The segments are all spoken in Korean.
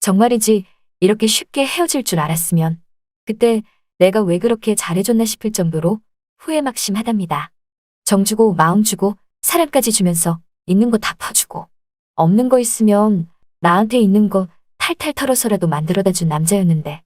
정말이지 이렇게 쉽게 헤어질 줄 알았으면 그때 내가 왜 그렇게 잘해줬나 싶을 정도로 후회막심하답니다. 정 주고 마음 주고 사랑까지 주면서 있는 거 다 퍼주고 없는 거 있으면 나한테 있는 거 탈탈 털어서라도 만들어다 준 남자였는데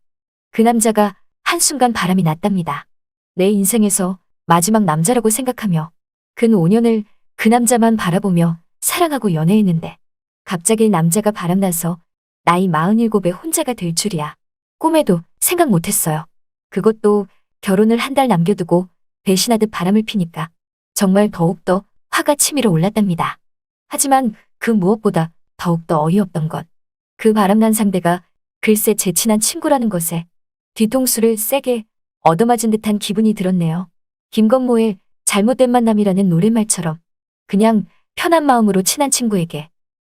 그 남자가 한순간 바람이 났답니다. 내 인생에서 마지막 남자라고 생각하며 근 5년을 그 남자만 바라보며 사랑하고 연애했는데 갑자기 남자가 바람나서 나이 47에 혼자가 될 줄이야. 꿈에도 생각 못했어요. 그것도 결혼을 한 달 남겨두고 배신하듯 바람을 피니까 정말 더욱더 화가 치밀어 올랐답니다. 하지만 그 무엇보다 더욱더 어이없던 건 그 바람난 상대가 글쎄 제 친한 친구라는 것에 뒤통수를 세게 얻어맞은 듯한 기분이 들었네요. 김건모의 잘못된 만남이라는 노랫말처럼 그냥 편한 마음으로 친한 친구에게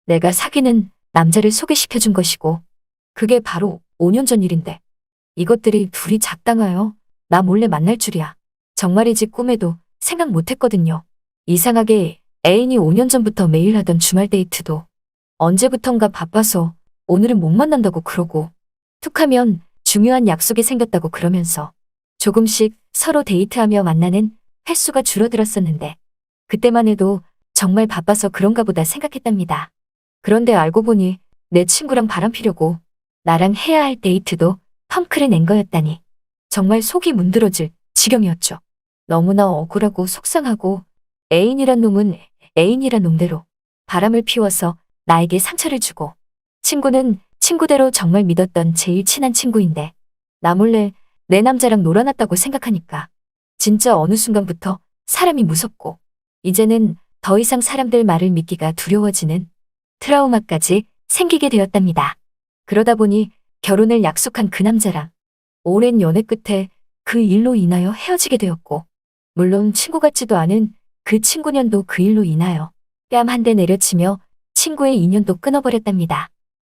내가 사귀는 남자를 소개시켜준 것이고 그게 바로 5년 전 일인데 이것들이 둘이 작당하여 나 몰래 만날 줄이야. 정말이지 꿈에도 생각 못했거든요. 이상하게 애인이 5년 전부터 매일 하던 주말 데이트도 언제부턴가 바빠서 오늘은 못 만난다고 그러고 툭하면 중요한 약속이 생겼다고 그러면서 조금씩 서로 데이트하며 만나는 횟수가 줄어들었었는데 그때만 해도 정말 바빠서 그런가 보다 생각했답니다. 그런데 알고 보니 내 친구랑 바람 피려고 나랑 해야 할 데이트도 펑크를 낸 거였다니 정말 속이 문드러질 지경이었죠. 너무나 억울하고 속상하고 애인이란 놈은 애인이란 놈대로 바람을 피워서 나에게 상처를 주고 친구는 친구대로 정말 믿었던 제일 친한 친구인데 나 몰래 내 남자랑 놀아났다고 생각하니까 진짜 어느 순간부터 사람이 무섭고 이제는 더 이상 사람들 말을 믿기가 두려워지는 트라우마까지 생기게 되었답니다. 그러다 보니 결혼을 약속한 그 남자랑 오랜 연애 끝에 그 일로 인하여 헤어지게 되었고 물론 친구 같지도 않은 그 친구년도 그 일로 인하여 뺨 한 대 내려치며 친구의 인연도 끊어버렸답니다.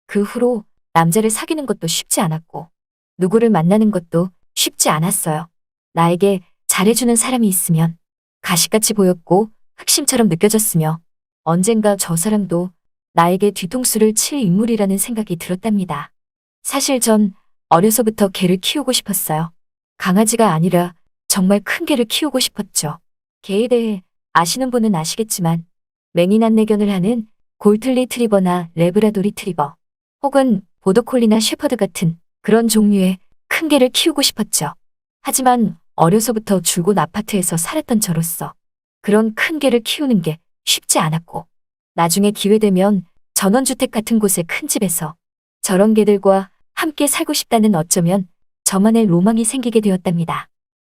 그 후로 남자를 사귀는 것도 쉽지 않았고 누구를 만나는 것도 쉽지 않았어요. 나에게 잘해주는 사람이 있으면 가시같이 보였고 흑심처럼 느껴졌으며 언젠가 저 사람도 나에게 뒤통수를 칠 인물이라는 생각이 들었답니다. 사실 전 어려서부터 개를 키우고 싶었어요. 강아지가 아니라 정말 큰 개를 키우고 싶었죠. 개에 대해 아시는 분은 아시겠지만 맹인안내견을 하는 골든 리트리버나 레브라도 리트리버 혹은 보더콜리나 셰퍼드 같은 그런 종류의 큰 개를 키우고 싶었죠. 하지만 어려서부터 줄곧 아파트에서 살았던 저로서 그런 큰 개를 키우는 게 쉽지 않았고 나중에 기회되면 전원주택 같은 곳의 큰 집에서 저런 개들과 함께 살고 싶다는 어쩌면 저만의 로망이 생기게 되었답니다.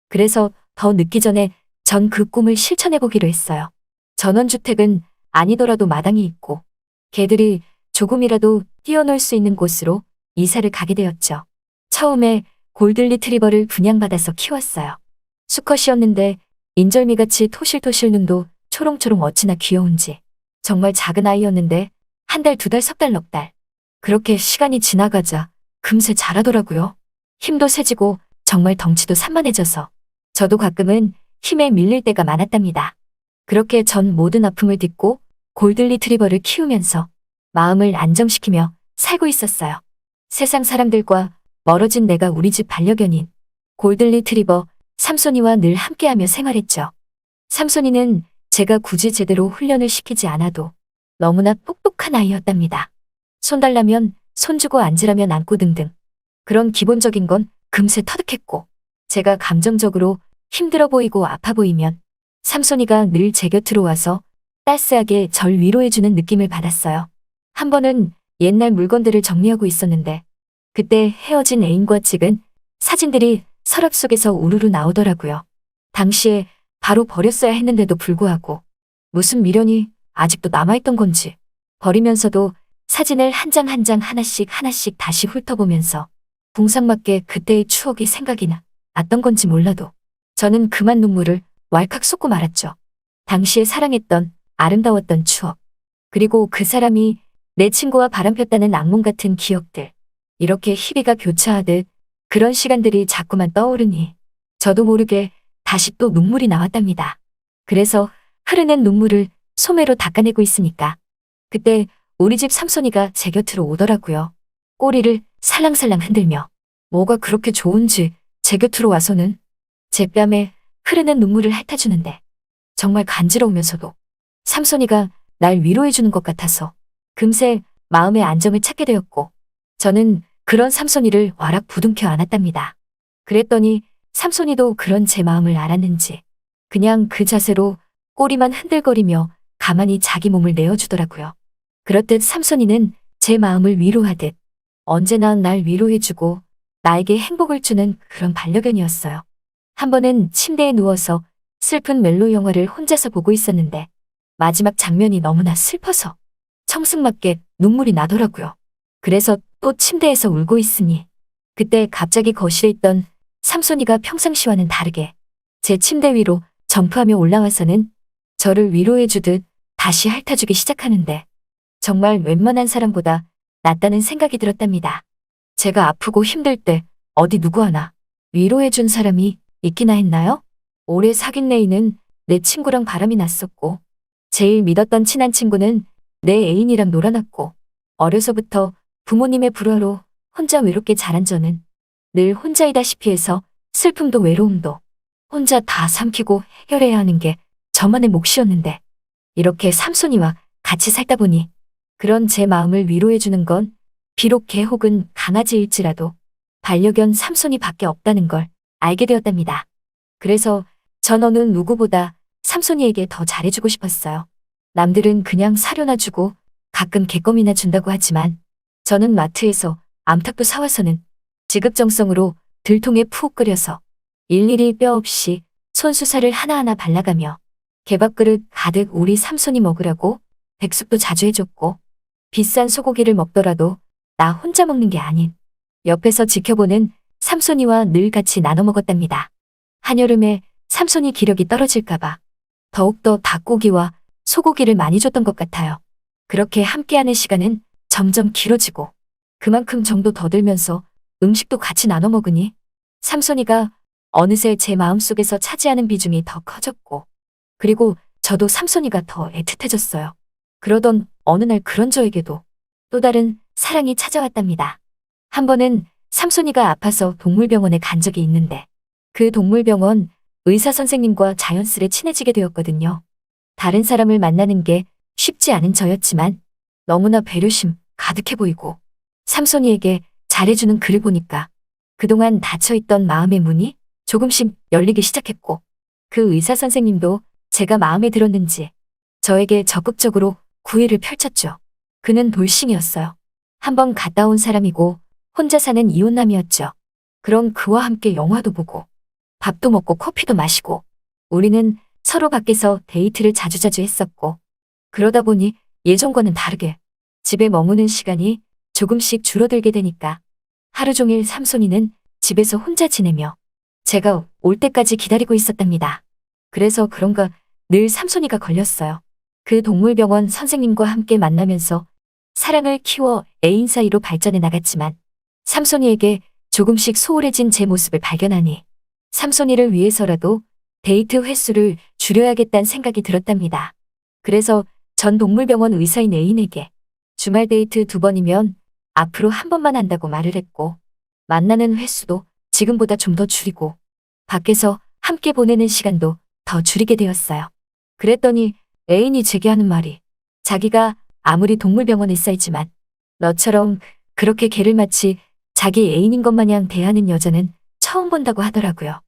그래서 더 늦기 전에 전 그 꿈을 실천해보기로 했어요. 전원주택은 아니더라도 마당이 있고 개들이 조금이라도 뛰어놀 수 있는 곳으로 이사를 가게 되었죠. 처음에 골든 리트리버를 분양받아서 키웠어요. 수컷이었는데 인절미같이 토실토실 눈도 초롱초롱 어찌나 귀여운지 정말 작은 아이였는데 한 달, 두 달, 석 달, 넉 달 그렇게 시간이 지나가자 금세 자라더라고요. 힘도 세지고 정말 덩치도 산만해져서 저도 가끔은 힘에 밀릴 때가 많았답니다. 그렇게 전 모든 아픔을 딛고 골든 리트리버를 키우면서 마음을 안정시키며 살고 있었어요. 세상 사람들과 멀어진 내가 우리 집 반려견인 골든 리트리버 삼손이와 늘 함께하며 생활했죠. 삼손이는 제가 굳이 제대로 훈련을 시키지 않아도 너무나 똑똑한 아이였답니다. 손 달라면 손 주고 앉으라면 앉고 등등 그런 기본적인 건 금세 터득했고 제가 감정적으로 힘들어 보이고 아파 보이면 삼손이가 늘 제 곁으로 와서 따스하게 절 위로해주는 느낌을 받았어요. 한 번은 옛날 물건들을 정리하고 있었는데 그때 헤어진 애인과 찍은 사진들이 서랍 속에서 우르르 나오더라고요. 당시에 바로 버렸어야 했는데도 불구하고 무슨 미련이 아직도 남아있던 건지 버리면서도 사진을 한 장 한 장 하나씩 다시 훑어보면서 공상맞게 그때의 추억이 생각이 났던 건지 몰라도 저는 그만 눈물을 왈칵 쏟고 말았죠. 당시에 사랑했던 아름다웠던 추억 그리고 그 사람이 내 친구와 바람폈다는 악몽 같은 기억들 이렇게 희비가 교차하듯 그런 시간들이 자꾸만 떠오르니 저도 모르게 다시 또 눈물이 나왔답니다. 그래서 흐르는 눈물을 소매로 닦아내고 있으니까 그때 우리 집 삼손이가 제 곁으로 오더라고요. 꼬리를 살랑살랑 흔들며 뭐가 그렇게 좋은지 제 곁으로 와서는 제 뺨에 흐르는 눈물을 핥아주는데 정말 간지러우면서도 삼손이가 날 위로해주는 것 같아서 금세 마음의 안정을 찾게 되었고 저는 그런 삼손이를 와락 부둥켜 안았답니다. 그랬더니 삼손이도 그런 제 마음을 알았는지 그냥 그 자세로 꼬리만 흔들거리며 가만히 자기 몸을 내어주더라고요. 그렇듯 삼손이는 제 마음을 위로하듯 언제나 날 위로해주고 나에게 행복을 주는 그런 반려견이었어요. 한 번은 침대에 누워서 슬픈 멜로 영화를 혼자서 보고 있었는데 마지막 장면이 너무나 슬퍼서 청승맞게 눈물이 나더라고요. 그래서 또 침대에서 울고 있으니 그때 갑자기 거실에 있던 삼손이가 평상시와는 다르게 제 침대 위로 점프하며 올라와서는 저를 위로해주듯 다시 핥아주기 시작하는데 정말 웬만한 사람보다 낫다는 생각이 들었답니다. 제가 아프고 힘들 때 어디 누구 하나 위로해준 사람이 있기나 했나요? 오래 사귄 레이는 내 친구랑 바람이 났었고 제일 믿었던 친한 친구는 내 애인이랑 놀아났고 어려서부터 부모님의 불화로 혼자 외롭게 자란 저는 늘 혼자이다시피 해서 슬픔도 외로움도 혼자 다 삼키고 해결해야 하는 게 저만의 몫이었는데 이렇게 삼손이와 같이 살다 보니 그런 제 마음을 위로해주는 건 비록 개 혹은 강아지일지라도 반려견 삼손이밖에 없다는 걸 알게 되었답니다. 그래서 전 어느 누구보다 삼손이에게 더 잘해주고 싶었어요. 남들은 그냥 사료나 주고 가끔 개껌이나 준다고 하지만 저는 마트에서 암탉도 사와서는 지극정성으로 들통에 푹 끓여서 일일이 뼈 없이 손수살을 하나하나 발라가며 개밥그릇 가득 우리 삼손이 먹으라고 백숙도 자주 해줬고 비싼 소고기를 먹더라도 나 혼자 먹는 게 아닌 옆에서 지켜보는 삼손이와 늘 같이 나눠 먹었답니다. 한여름에 삼손이 기력이 떨어질까봐 더욱더 닭고기와 소고기를 많이 줬던 것 같아요. 그렇게 함께하는 시간은 점점 길어지고 그만큼 정도 더 들면서 음식도 같이 나눠 먹으니 삼손이가 어느새 제 마음속에서 차지하는 비중이 더 커졌고 그리고 저도 삼손이가 더 애틋해졌어요. 그러던 어느 날 그런 저에게도 또 다른 사랑이 찾아왔답니다. 한 번은 삼손이가 아파서 동물병원에 간 적이 있는데 그 동물병원 의사 선생님과 자연스레 친해지게 되었거든요. 다른 사람을 만나는 게 쉽지 않은 저였지만 너무나 배려심 가득해 보이고 삼손이에게 잘해주는 그를 보니까 그동안 닫혀있던 마음의 문이 조금씩 열리기 시작했고 그 의사 선생님도 제가 마음에 들었는지 저에게 적극적으로 구애를 펼쳤죠. 그는 돌싱이었어요. 한번 갔다 온 사람이고 혼자 사는 이혼남이었죠. 그럼 그와 함께 영화도 보고 밥도 먹고 커피도 마시고 우리는 서로 밖에서 데이트를 자주자주 했었고 그러다 보니 예전과는 다르게 집에 머무는 시간이 조금씩 줄어들게 되니까 하루 종일 삼손이는 집에서 혼자 지내며 제가 올 때까지 기다리고 있었답니다. 그래서 그런가 늘 삼손이가 걸렸어요. 그 동물병원 선생님과 함께 만나면서 사랑을 키워 애인 사이로 발전해 나갔지만 삼손이에게 조금씩 소홀해진 제 모습을 발견하니 삼손이를 위해서라도 데이트 횟수를 줄여야겠다는 생각이 들었답니다. 그래서 전 동물병원 의사인 애인에게 주말 데이트 2번이면 앞으로 1번만 한다고 말을 했고 만나는 횟수도 지금보다 좀 더 줄이고 밖에서 함께 보내는 시간도 더 줄이게 되었어요. 그랬더니 애인이 제게 하는 말이 자기가 아무리 동물병원에 쌓이지만 너처럼 그렇게 개를 마치 자기 애인인 것 마냥 대하는 여자는 처음 본다고 하더라고요.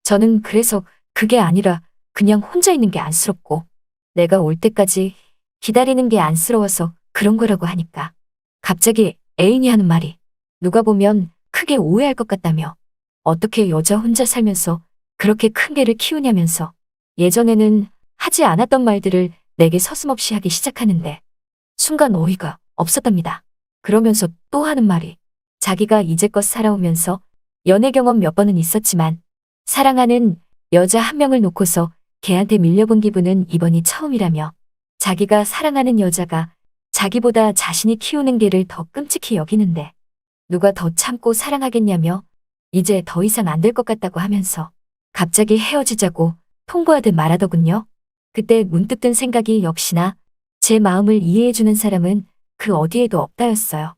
저는 그래서 그게 아니라 그냥 혼자 있는 게 안쓰럽고 내가 올 때까지 기다리는 게 안쓰러워서 그런 거라고 하니까 갑자기 애인이 하는 말이 누가 보면 크게 오해할 것 같다며 어떻게 여자 혼자 살면서 그렇게 큰 개를 키우냐면서 예전에는 하지 않았던 말들을 내게 서슴없이 하기 시작하는데 순간 어이가 없었답니다. 그러면서 또 하는 말이 자기가 이제껏 살아오면서 연애 경험 몇 번은 있었지만 사랑하는 여자 한 명을 놓고서 걔한테 밀려본 기분은 이번이 처음이라며 자기가 사랑하는 여자가 자기보다 자신이 키우는 개를 더 끔찍히 여기는데 누가 더 참고 사랑하겠냐며 이제 더 이상 안 될 것 같다고 하면서 갑자기 헤어지자고 통보하듯 말하더군요. 그때 문득 든 생각이 역시나 제 마음을 이해해주는 사람은 그 어디에도 없다였어요.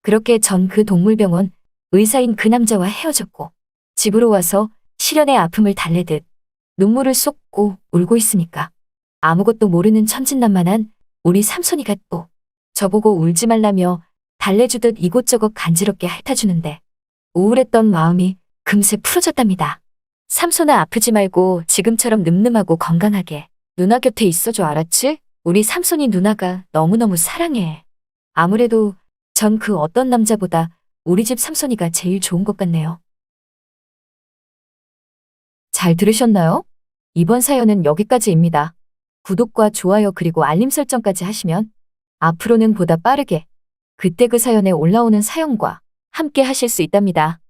그렇게 전 그 동물병원 의사인 그 남자와 헤어졌고 집으로 와서 시련의 아픔을 달래듯 눈물을 쏟고 울고 있으니까 아무것도 모르는 천진난만한 우리 삼손이가 또 저보고 울지 말라며 달래주듯 이곳저곳 간지럽게 핥아주는데 우울했던 마음이 금세 풀어졌답니다. 삼손아 아프지 말고 지금처럼 늠름하고 건강하게 누나 곁에 있어줘 알았지? 우리 삼손이 누나가 너무너무 사랑해. 아무래도 전 그 어떤 남자보다 우리 집 삼손이가 제일 좋은 것 같네요. 잘 들으셨나요? 이번 사연은 여기까지입니다. 구독과 좋아요 그리고 알림 설정까지 하시면 앞으로는 보다 빠르게 그때 그 사연에 올라오는 사연과 함께 하실 수 있답니다.